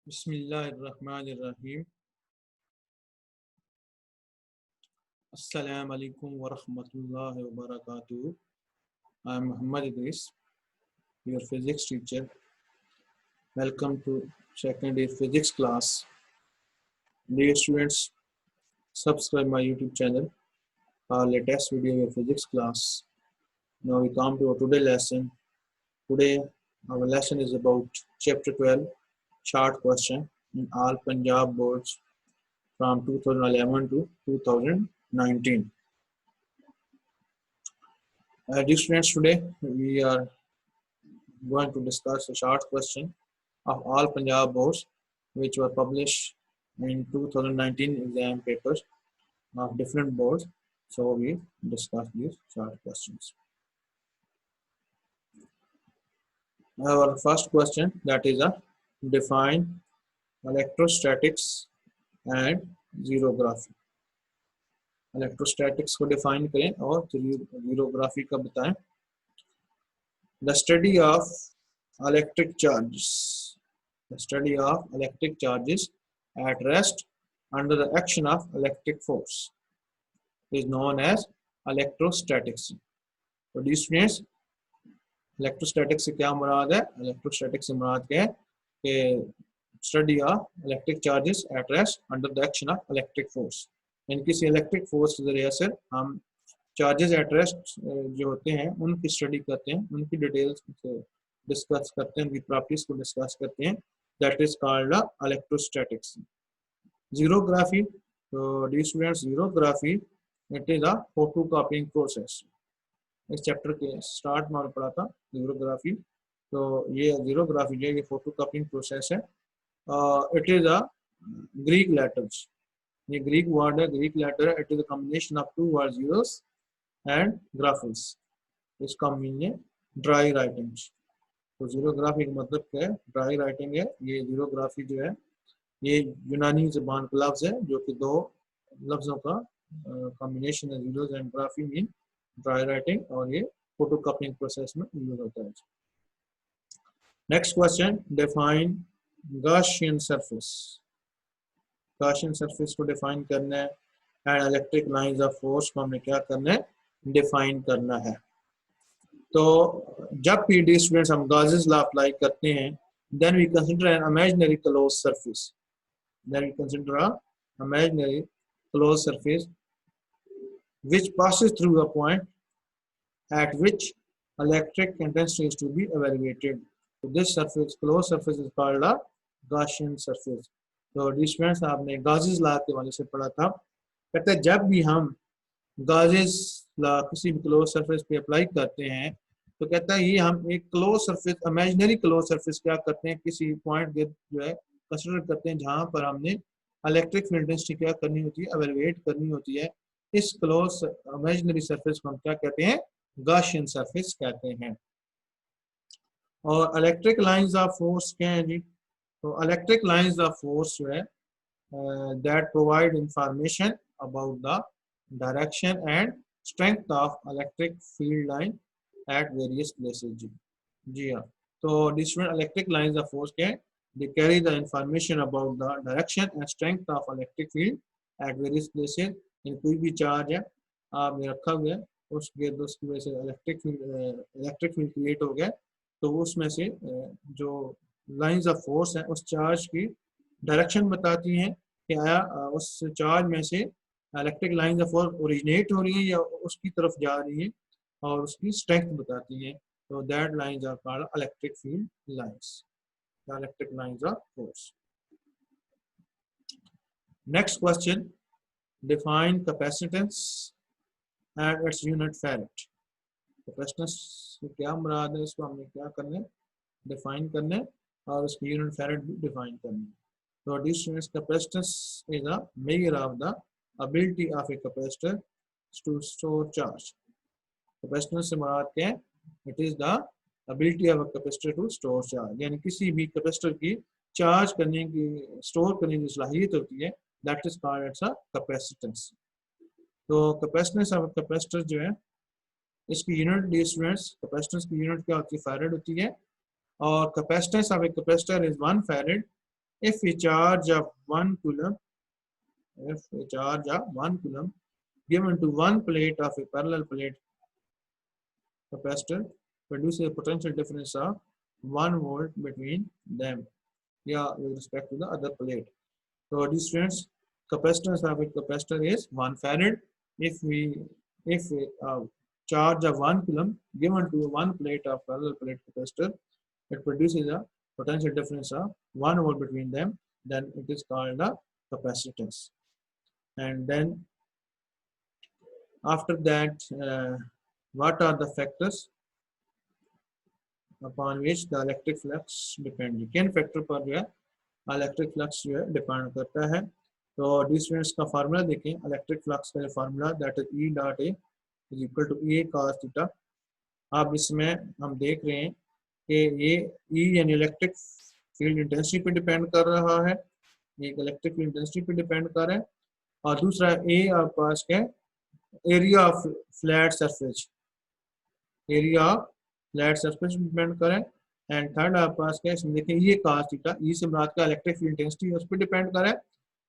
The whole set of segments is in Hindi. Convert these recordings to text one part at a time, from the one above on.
बिस्मिल्लाहिर्रहमानिर्रहीम। अस्सलाम वालेकुम वरहमतुल्लाहि वबरकातुहू। I am Muhammad Idris, your physics teacher. Welcome to second year physics class. Dear students, subscribe my YouTube channel for latest video your physics class. Now we come to our today lesson. Today our lesson is about chapter 12, short question in all Punjab boards from 2011 to 2019. Dear students, today we are going to discuss a short question of all Punjab boards which were published in 2019 exam papers of different boards. So we discuss these short questions. Our first question, that is a define electrostatics and xerography. Electrostatics को डिफाइन करें और जीरोग्राफी का बताएं. The study of electric charges. The study of electric charges at rest under the action of electric force is known as electrostatics. तो डी स्टूडेंट्स, इलेक्ट्रोस्टैटिक्स से क्या मुराद है? इलेक्ट्रोस्टैटिक्स से मुराद क्या है कि study of electric charges at rest under the action of electric force. यानी किसी इलेक्ट्रिक फोर्स के जरिए से हम चार्जेस एट रेस्ट जो होते हैं उनकी स्टडी करते हैं, उनकी डिटेल्स डिस्कस करते हैं, उनकी प्रॉपर्टीज को डिस्कस करते हैं. That is called electrostatics. Xerography, तो dear students, xerography it is a photo copying process. इस चैप्टर के स्टार्ट में पढ़ा था जीरोग्राफी. तो ये जीरोग्राफी जो है ये फोटो कॉपिंग प्रोसेस है. It is a Greek letters. ये ग्रीक वर्ड है, ग्रीक लेटर है. It is a combination of two word xeros and graphics. इसका मीनिंग है ड्राई राइटिंग्स. तो जीरोग्राफी का मतलब क्या है? ड्राई राइटिंग है. ये जीरोग्राफी जो है ये यूनानी ज़बान का लफ्ज़ है जो कि दो लफ्ज़ों का कॉम्बिनेशन है. Zeros and graphy mean dry writing, और ये फोटो कॉपिंग प्रोसेस में यूज होता है. Next question, define Gaussian surface. Gaussian surface को डिफाइन करना है and electric lines of force को हमने क्या करना है? डिफाइन करना है. तो जब पीडी स्टूडेंट्स हम गॉसेस लॉ अप्लाई करते हैं, then we consider an imaginary close surface. Then we consider a imaginary close surface which passes through a point at which electric intensity is to be evaluated. So this surface, closed surface, is called a Gaussian surface. तो डिस्टेंस आपने गाजेस लॉ के वाले से पढ़ा था. कहते हैं जब भी हम गाजेस लॉ किसी भी क्लोज सरफेस पे अप्लाई करते हैं तो कहता है ये हम एक close surface, imaginary close surface क्या करते हैं, किसी पॉइंट के जो है कंसीडर करते हैं जहां पर हमने इलेक्ट्रिक फील्ड इंटेंसिटी क्या करनी होती है? एवेलुएट करनी होती है. इस क्लोज इमेजिनरी सरफेस को हम क्या कहते हैं? गॉसियन सरफेस कहते हैं. और इलेक्ट्रिक लाइंस ऑफ फोर्स क्या है जी? तो इलेक्ट्रिक लाइंस ऑफ फोर्स जो है that provide information about the direction and strength of electric field line at various places. जी हाँ. तो different electric lines of force क्या है? They carry the information about the direction and strength of electric field at various places. कोई भी चार्ज है आपने रखा हुआ है, उसकी वजह से इलेक्ट्रिक फील्ड क्रिएट हो गया. तो उसमें से जो लाइंस ऑफ फोर्स है उस चार्ज की डायरेक्शन बताती हैं कि आया उस चार्ज में से electric lines of force originate हो रही है या उसकी तरफ जा रही है, और उसकी स्ट्रेंथ बताती हैं. तो that lines are called electric field lines, electric lines of force. Next question, define capacitance and its unit farad. Capacitance से क्या मुराद है? इसको हमने क्या करना है? डिफाइन करना है, और उसकी यूनिट फैराड भी डिफाइन करना है. तो dear students, capacitance is a measure of the ability of a capacitor to store charge. Capacitance से मुराद क्या है? It is the ability of a capacitor to store charge. यानी किसी भी कैपेसिटर की चार्ज करने की, स्टोर करने की सलाहियत होती है. That is called as a capacitance. तो कैपेसिटेंस ऑफ कैपेसिटर जो है इसकी यूनिट, डी स्टूडेंट्स, कैपेसिटेंस की यूनिट क्या होती है? फैराड होती है. और capacitance of a capacitor is 1 farad if a charge of 1 coulomb, if a charge of 1 coulomb given to one plate of a parallel plate capacitor produces a potential difference of 1 volt between them, yeah, with respect to the other plate. So these students, capacitance of a capacitor is 1 farad. If a charge of 1 coulomb given to one plate of parallel plate capacitor, it produces a potential difference of 1 volt between them, then it is called a capacitance. And then after that, what are the factors upon which the electric flux depend? किन फैक्टर पर जो है इलेक्ट्रिक फ्लक्स जो है डिपेंड करता है? तो डिस्टेंस का फार्मूला देखें, इलेक्ट्रिक फ्लक्स का formula that is E dot A is equal to A cos theta. अब इसमें हम देख रहे हैं कि ये ई यानी इलेक्ट्रिक फील्ड इंटेंसिटी पे डिपेंड कर रहा है, एक इलेक्ट्रिक फील्ड इंटेंसिटी पे डिपेंड कर रहा है, और दूसरा ए आप पास के area of flat surface, area of flat surface depend करें। एंड थर्ड आप पास के इसमें देखें ये cos थीटा, ई से मुराद का इलेक्ट्रिक फील्ड इंटेंसिटी उस पर डिपेंड करें,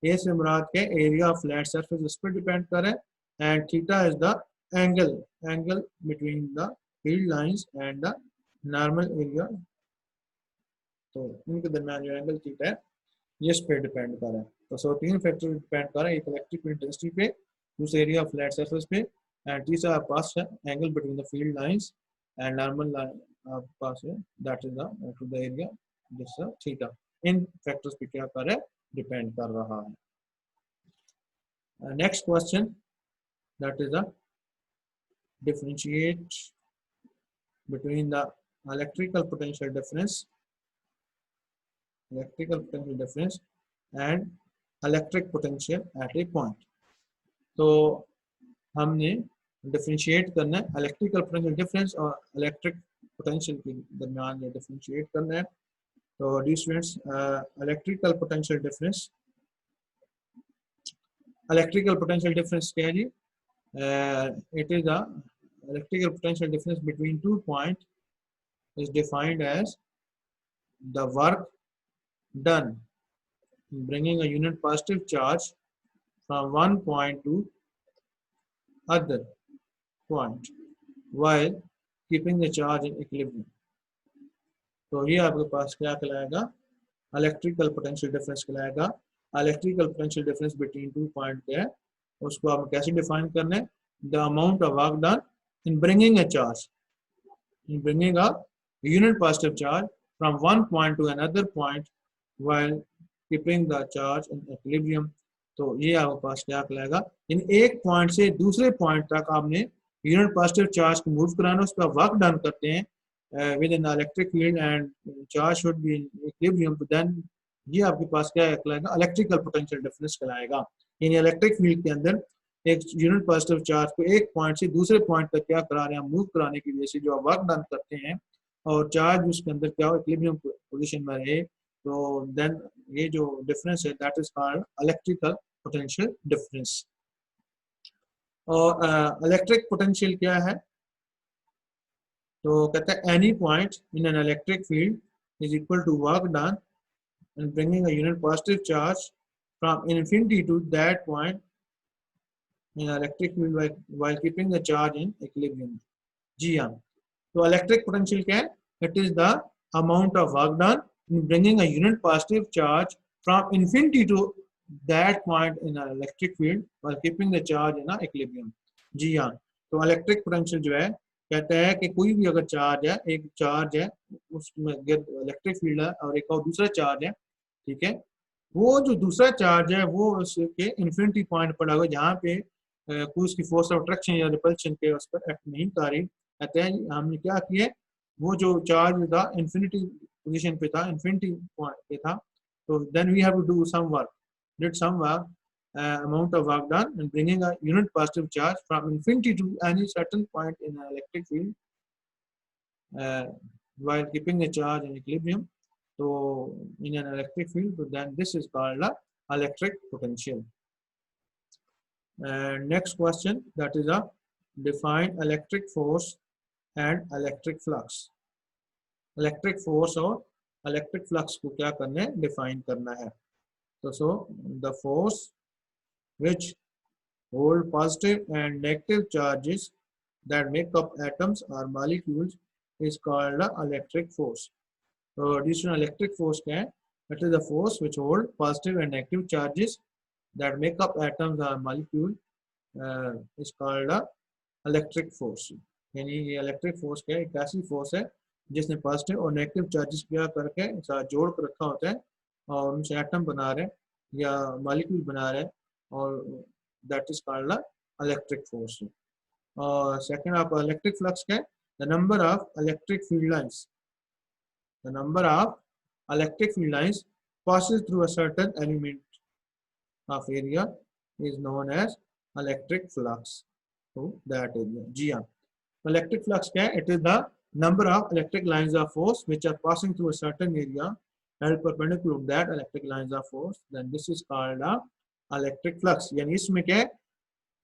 ए से मुराद के एरिया ऑफ फ्लैट सरफेस उस पर डिपेंड करें, and theta is the angle between the field lines and the normal area. तो इनके दरमियान जो एंगल थीटा है ये इस पर डिपेंड कर रहा है। तो सो तीन फैक्टर डिपेंड कर रहा है, एक इलेक्ट्रिक फील्ड इंटेंसिटी पे, दूसरा एरिया ऑफ फ्लैट सरफेस पे, एंड तीसरा आप पास है angle between the field lines and normal line आप पास है that is the two the area this theta. In factors पे क्या कर रहा है, डिपेंड कर रहा है। Next question that is the differentiate between the electrical potential difference and electric potential at a point। तो हमने डिफरेंशिएट करना है इलेक्ट्रिकल पोटेंशियल डिफरेंस और इलेक्ट्रिक पोटेंशियल के दरमियान जो डिफरेंशिएट करना है। तो dear students, electrical potential difference क्या है जी? It is the electrical potential difference between 2 points is defined as the work done in bringing a unit positive charge from one point to other point while keeping the charge in equilibrium। तो ये आपके पास क्या कहलाएगा, इलेक्ट्रिकल पोटेंशियल डिफरेंस कहलाएगा। Electrical potential difference between 2 point क्या है, उसको आप कैसे डिफाइन करना है? The amount of work done in bringing a unit positive charge from one point to another point while keeping the charge in equilibrium। तो ये आपके पास क्या कहलाएगा, इन एक पॉइंट से दूसरे पॉइंट तक आपने यूनिट पॉजिटिव चार्ज को मूव कराना, उस पर वर्क डन करते हैं with in electric field and charge should be in equilibrium, तो देन ये आपके पास क्या कहलाएगा, इलेक्ट्रिकल पोटेंशियल डिफरेंस कहलाएगा। यानी इलेक्ट्रिक फील्ड के अंदर एक यूनिट पॉजिटिव चार्ज को एक पॉइंट से दूसरे पॉइंट तक क्या करा रहे हैं, मूव कराने की वजह से जो वर्क डन करते हैं और चार्ज उसके अंदर क्या हो, इक्विलिब्रियम पोजीशन में रहे, तो देन ये जो डिफरेंस है that is called electrical potential difference. और इलेक्ट्रिक पोटेंशियल क्या है, तो कहता है any point in an electric field is equal to work done in bringing a unit positive charge from infinity to that point in electric field while keeping the charge in equilibrium। जी हाँ, तो इलेक्ट्रिक पोटेंशियल क्या है, it is the amount of work done in bringing a unit positive charge from infinity to that point in electric field while keeping the charge in equilibrium। जी हाँ, तो इलेक्ट्रिक पोटेंशियल जो है कहता है कि कोई भी अगर चार्ज है, एक चार्ज है उसमें इलेक्ट्रिक फील्ड है और एक और दूसरा चार्ज है, ठीक है, वो जो दूसरा चार्ज है वो उसके इन्फिनिटी पॉइंट पर होगा जहाँ पे कोई उसकी फोर्स ऑफ अट्रैक्शन या रिपल्शन के उस पर एक्ट नहीं कर रही। कहते हैं हमने क्या किया, वो जो चार्ज था इन्फिनिटी पोजीशन पे था, इन्फिनिटी पॉइंट पे था, तो then we have to do some work, did some work, amount of work done in bringing a unit positive charge from infinity to any certain point in an electric field while keeping the charge in equilibrium, so in an electric field, so then this is called a electric potential। Next question, that is a define electric force and electric flux। Electric force और इलेक्ट्रिक फ्लक्स को क्या करना है, डिफाइन करना है। तो so the force which hold positive and negative charges that make up atoms or molecules is called the electric force. So additional electric force क्या है? It is the force which hold positive and negative charges that make up atoms or molecule is called the electric force. यानी ये इलेक्ट्रिक फोर्स क्या है, एक ऐसी फोर्स है जिसने पॉजिटिव और नेगेटिव चार्जेस क्या करके साथ जोड़ कर रखा होता है और उनसे एटम बना रहे हैं या मॉलिक्यूल बना रहे हैं, और that is called the electric force. और सेकंड ऑफ इलेक्ट्रिक फ्लक्स क्या है, the number of electric field lines, the number of electric field lines passes through a certain element of area is known as electric flux to that area। जी हाँ, electric flux क्या है, it is the number of electric lines of force which are passing through a certain area held perpendicular to that electric lines of force, then this is called a electric flux। यानी इसमें क्या है,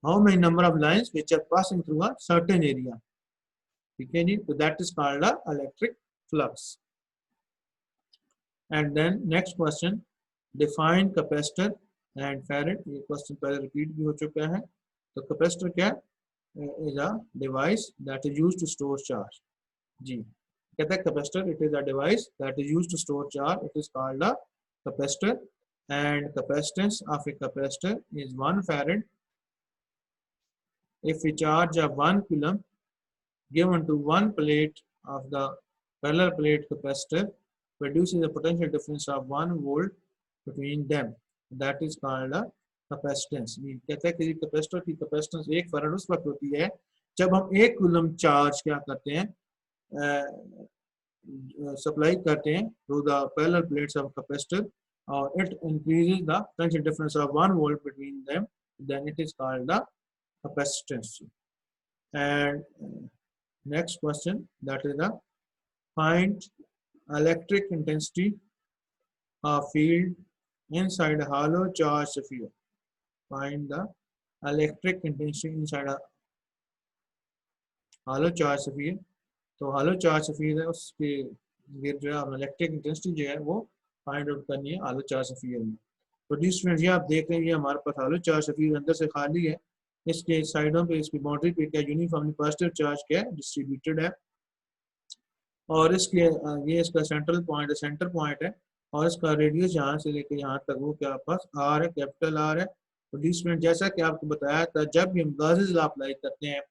how many number of lines which are passing through a certain area, ठीक है जी, तो that is called a electric flux। And then next question, define capacitor and farad। ये क्वेश्चन पहले रिपीट भी हो चुका है। तो कैपेसिटर क्या is a device that is used to store charge। जी, कहता है capacitor it is a device that is used to store charge, it is called a capacitor, and capacitance of a capacitor is 1 farad if a charge of 1 coulomb given to one plate of the parallel plate capacitor produces a potential difference of 1 volt between them, that is called a capacitance। कहता है कि कैपेसिटर की कैपेसिटेंस 1 फैराड उस वक्त होती है जब हम 1 कूलम चार्ज क्या करते हैं, सप्लाई करते हैं through the parallel plates of capacitor, और it increases the potential difference of 1 volt between them, then it is called the capacitance. And next question, that is the find electric intensity of field inside a hollow charge sphere। find the electric intensity inside a hollow charge sphere। तो hollow charge sphere है, उसके गिर्द जो है हम इलेक्ट्रिक इंटेंसिटी जो है वो फाइंड आउट करनी है hollow charge sphere में। तो जी स्टूडेंट, ये आप देख रहे हैं, ये हमारे पास hollow charge sphere अंदर से खाली है, इसके साइडों पे इसकी बाउंड्री पे क्या यूनिफॉर्मली पॉजिटिव चार्ज क्या है, डिस्ट्रीब्यूटेड है, और इसके ये इसका सेंट्रल पॉइंट है, सेंटर पॉइंट है, और इसका रेडियस यहाँ से लेकर यहाँ तक वो क्या पास आर है, कैपिटल आर है। तो डी स्टूडेंट, जैसा कि आपको बताया था, जब भी हम गाजेस लॉ अप्लाई करते हैं,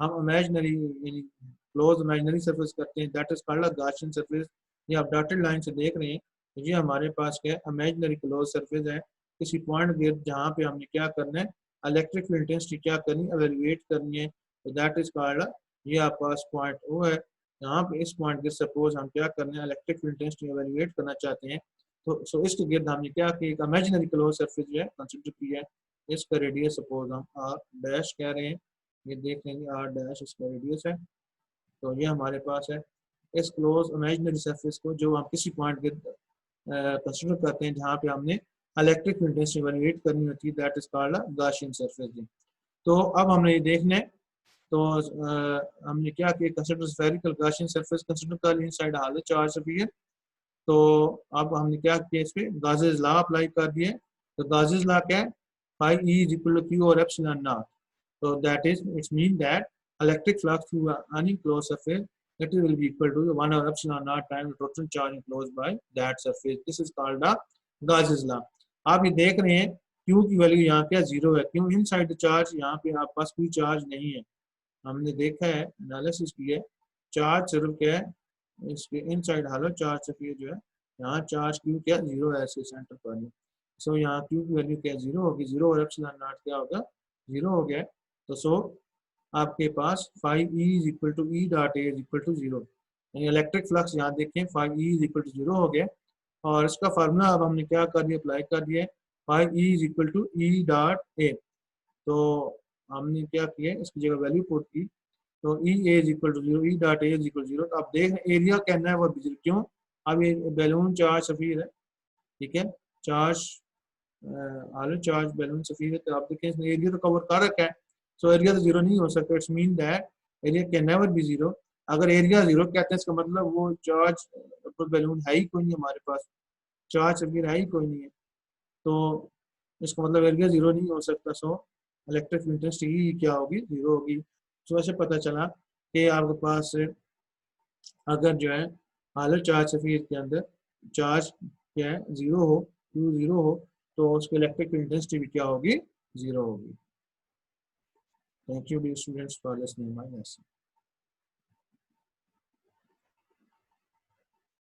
हम इमेजिनरी यानी क्लोज इमेजिनरी सरफेस करते हैं, that is called a Gaussian surface. ये आप डॉटेड लाइन से देख रहे हैं, तो ये हमारे पास क्या है, इमेजिनरी क्लोज सरफेस है। किसी पॉइंट गिर्द जहाँ पे हमने क्या करना है, इलेक्ट्रिक फील्ड इंटेंसिटी क्या करनी, एवेल्युएट करनी है, तो दैट इज कॉल्ड, ये आपके पास पॉइंट वो है, यहाँ पे इस पॉइंट के सपोज हम क्या करने हैं, इलेक्ट्रिक फील्ड इंटेंसिटी एवेल्युएट करना चाहते हैं, तो सो इसके गिर्द हमने क्या किया, एक इमेजिनरी क्लोज सरफेस जो है कंसीडर किया है, इसका रेडियस सपोज हम आर डैश कह रहे हैं, ये देख लेंगे आर डैश इसका रेडियस है। तो ये हमारे पास है इस क्लोज इमेजिनरी सरफेस को जो हम किसी पॉइंट गिर्द कंसीडर करते हैं जहाँ पे हमने इलेक्ट्रिक फील्ड इंटेंसिटी एवेल्युएट करनी होती है, that is called Gaussian surface. तो अब हमने ये देखना है, तो हमने क्या किया, consider spherical Gaussian surface consider कर लिया इनसाइड हालो चार्ज स्फीयर। तो अब हमने क्या किया, इस पे गाजेस लॉ अप्लाई कर दिए। तो गाजेस लॉ क्या है, phi E is equal to Q over epsilon naught. तो that is it's mean that electric flux through any close surface that will be equal to 1 over epsilon naught times the total charge enclosed by that surface, this is called the Gauss's law। आप ये देख रहे हैं Q की वैल्यू यहाँ क्या जीरो है, क्यों, इनसाइड द चार्ज यहाँ पे आप पास कोई चार्ज नहीं है। हमने देखा है, एनालिसिस किया है, चार्ज सिर्फ क्या है, इसके इनसाइड हालो चार्ज से जो है यहाँ चार्ज Q क्या जीरो है, ऐसे सेंटर पर। सो यहाँ Q की वैल्यू क्या जीरो होगी, जीरो और एप्सिलॉन नॉट क्या होगा, जीरो हो गया। तो सो आपके पास five E is equal to E dot A is equal to zero, यानी इलेक्ट्रिक फ्लक्स यहाँ देखें five E is equal to zero हो गया। और इसका फार्मूला अब हमने क्या कर दिया, अप्लाई कर दिया, phi E is equal to E dot A. तो हमने क्या किया, इसकी जगह वैल्यू पुट की, तो E A is equal to zero, E dot A is equal to zero. तो आप देख रहे एरिया कहना है वो जीरो, क्यों, अब ये बैलून चार्ज सफीर है, ठीक है, चार्ज आलू चार्ज बैलून सफीर है, तो आप देखें इसमें एरिया तो कवर कर रखा है, सो एरिया तो जीरो नहीं हो सकता, it's mean that area can never be zero. अगर एरिया 0 कहते हैं इसका मतलब वो चार्ज बैलून है ही कोई नहीं हमारे पास, चार्ज सफियर है ही कोई नहीं है, तो इसका मतलब एरिया 0 नहीं हो सकता। सो इलेक्ट्रिक फील्ड इंटेंसिटी क्या होगी, 0 होगी। तो ऐसे पता चला कि आपके पास अगर जो है हालत चार्ज सफियर के अंदर चार्ज क्या है 0 हो, Q 0 हो, तो उसकी इलेक्ट्रिक फील्ड इंटेंसिटी भी क्या होगी, 0 होगी। Thank you dear students for listening my lesson.